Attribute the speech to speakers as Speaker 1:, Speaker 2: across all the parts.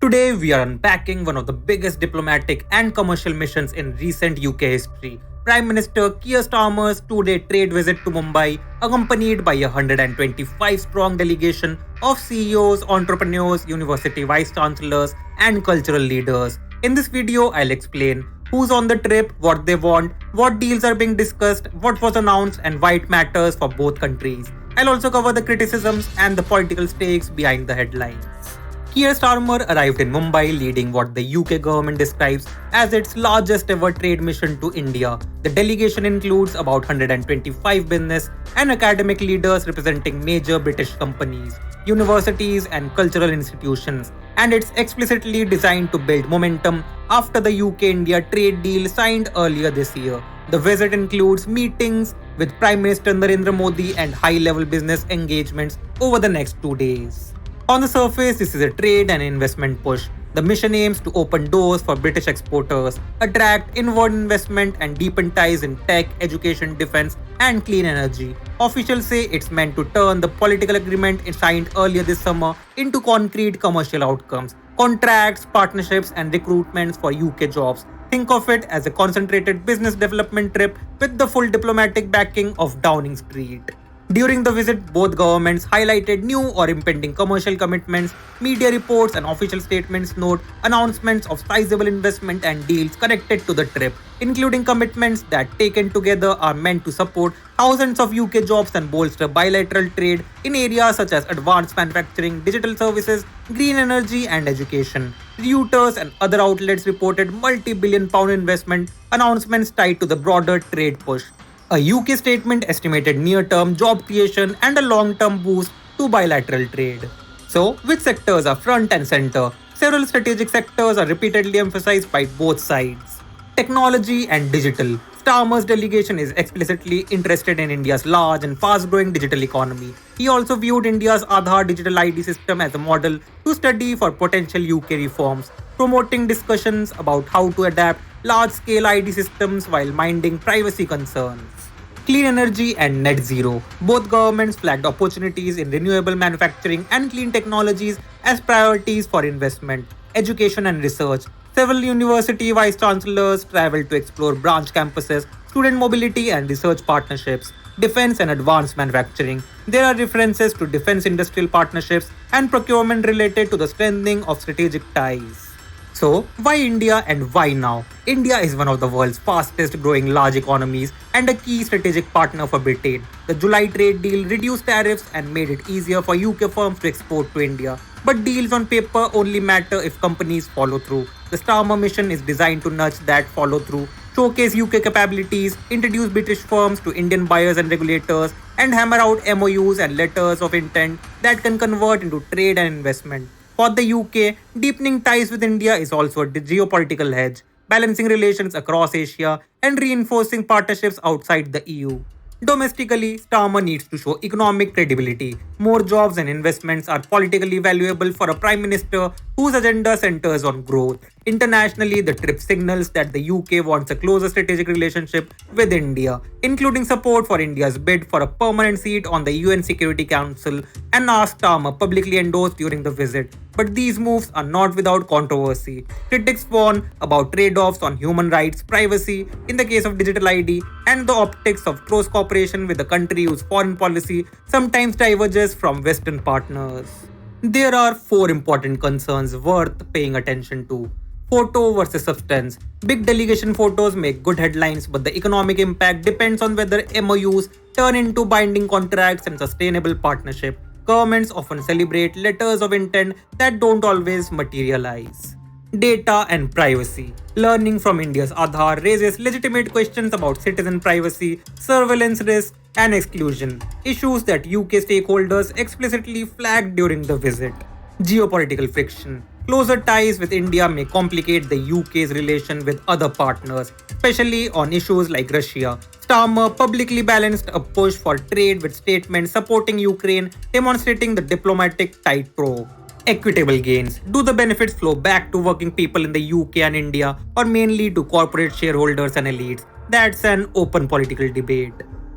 Speaker 1: Today, we are unpacking one of the biggest diplomatic and commercial missions in recent UK history. Prime Minister Keir Starmer's two-day trade visit to Mumbai, accompanied by a 125-strong delegation of CEOs, entrepreneurs, university vice-chancellors, and cultural leaders. In this video, I'll explain who's on the trip, what they want, what deals are being discussed, what was announced, and why it matters for both countries. I'll also cover the criticisms and the political stakes behind the headlines. Keir Starmer arrived in Mumbai leading what the UK government describes as its largest ever trade mission to India. The delegation includes about 125 business and academic leaders representing major British companies, universities, and cultural institutions, and it's explicitly designed to build momentum after the UK-India trade deal signed earlier this year. The visit includes meetings with Prime Minister Narendra Modi and high-level business engagements over the next 2 days. On the surface, this is a trade and investment push. The mission aims to open doors for British exporters, attract inward investment, and deepen ties in tech, education, defense, and clean energy. Officials say it's meant to turn the political agreement signed earlier this summer into concrete commercial outcomes, contracts, partnerships, and recruitments for UK jobs. Think of it as a concentrated business development trip with the full diplomatic backing of Downing Street. During the visit, both governments highlighted new or impending commercial commitments. Media reports and official statements note announcements of sizable investment and deals connected to the trip, including commitments that, taken together, are meant to support thousands of UK jobs and bolster bilateral trade in areas such as advanced manufacturing, digital services, green energy, and education. Reuters and other outlets reported multi-billion-pound investment announcements tied to the broader trade push. A UK statement estimated near-term job creation and a long-term boost to bilateral trade. So, which sectors are front and center? Several strategic sectors are repeatedly emphasized by both sides. Technology and digital. Starmer's delegation is explicitly interested in India's large and fast-growing digital economy. He also viewed India's Aadhaar digital ID system as a model to study for potential UK reforms, promoting discussions about how to adapt large-scale ID systems while minding privacy concerns. Clean energy and net zero. Both governments flagged opportunities in renewable manufacturing and clean technologies as priorities for investment, education, and research. Several university vice-chancellors traveled to explore branch campuses, student mobility, and research partnerships, defense and advanced manufacturing. There are references to defense industrial partnerships and procurement related to the strengthening of strategic ties. So, why India and why now? India is one of the world's fastest growing large economies and a key strategic partner for Britain. The July trade deal reduced tariffs and made it easier for UK firms to export to India. But deals on paper only matter if companies follow through. The Starmer mission is designed to nudge that follow through, showcase UK capabilities, introduce British firms to Indian buyers and regulators, and hammer out MOUs and letters of intent that can convert into trade and investment. For the UK, deepening ties with India is also a geopolitical hedge, balancing relations across Asia and reinforcing partnerships outside the EU. Domestically, Starmer needs to show economic credibility. More jobs and investments are politically valuable for a prime minister whose agenda centers on growth. Internationally, the trip signals that the UK wants a closer strategic relationship with India, including support for India's bid for a permanent seat on the UN Security Council, and asked Starmer publicly endorsed during the visit. But these moves are not without controversy. Critics warn about trade-offs on human rights, privacy, in the case of digital ID, and the optics of close cooperation with a country whose foreign policy sometimes diverges from Western partners. There are 4 important concerns worth paying attention to. Photo versus substance. Big delegation photos make good headlines, but the economic impact depends on whether MOUs turn into binding contracts and sustainable partnership. Governments often celebrate letters of intent that don't always materialize. Data and privacy. Learning from India's Aadhaar raises legitimate questions about citizen privacy, surveillance risk, and exclusion, issues that UK stakeholders explicitly flagged during the visit. Geopolitical friction. Closer ties with India may complicate the UK's relation with other partners, especially on issues like Russia. Starmer publicly balanced a push for trade with statements supporting Ukraine, demonstrating the diplomatic tightrope. Equitable gains. Do the benefits flow back to working people in the UK and India, or mainly to corporate shareholders and elites? That's an open political debate.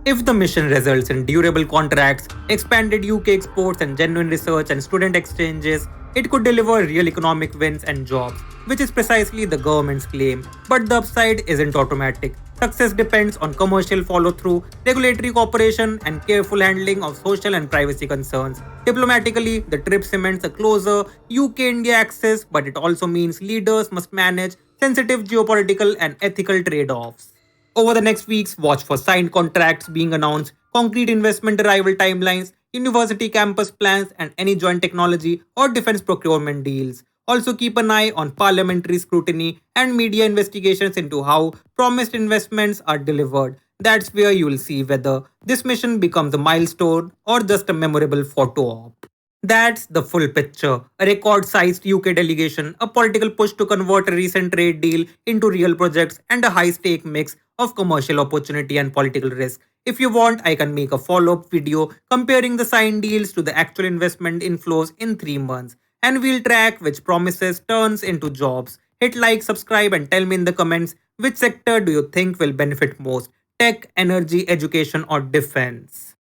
Speaker 1: If the mission results in durable contracts, expanded UK exports, and genuine research and student exchanges, It could deliver real economic wins and jobs, which is precisely the government's claim. But the upside isn't automatic. Success depends on commercial follow through, regulatory cooperation, and careful handling of social and privacy concerns. Diplomatically, the trip cements a closer UK India axis, but it also means leaders must manage sensitive geopolitical and ethical trade offs. Over the next weeks, watch for signed contracts being announced, concrete investment arrival timelines, university campus plans, and any joint technology or defense procurement deals. Also, keep an eye on parliamentary scrutiny and media investigations into how promised investments are delivered. That's where you will see whether this mission becomes a milestone or just a memorable photo op. That's the full picture. A record sized UK delegation, a political push to convert a recent trade deal into real projects, and a high stake mix of commercial opportunity and political risk. If you want, I can make a follow up video comparing the signed deals to the actual investment inflows in 3 months. And we'll track which promises turns into jobs. Hit like, subscribe, and tell me in the comments which sector do you think will benefit most: tech, energy, education, or defense.